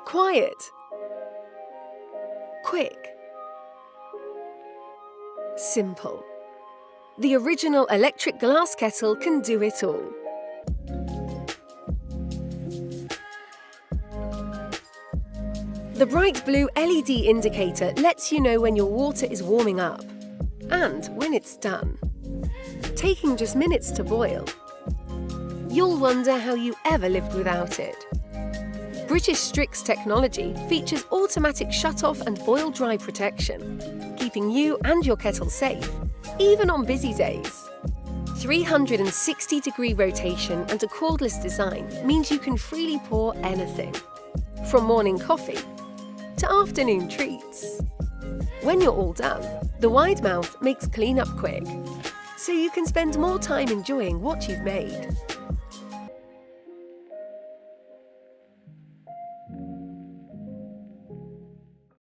Quiet. Quick. Simple. The original electric glass kettle can do it all. The bright blue LED indicator lets you know when your water is warming up and when it's done, taking just minutes to boil. You'll wonder how you ever lived without it. British Strix technology features automatic shut-off and boil-dry protection, keeping you and your kettle safe, even on busy days. 360-degree rotation and a cordless design means you can freely pour anything, from morning coffee to afternoon treats. When you're all done, the wide mouth makes cleanup quick, so you can spend more time enjoying what you've made.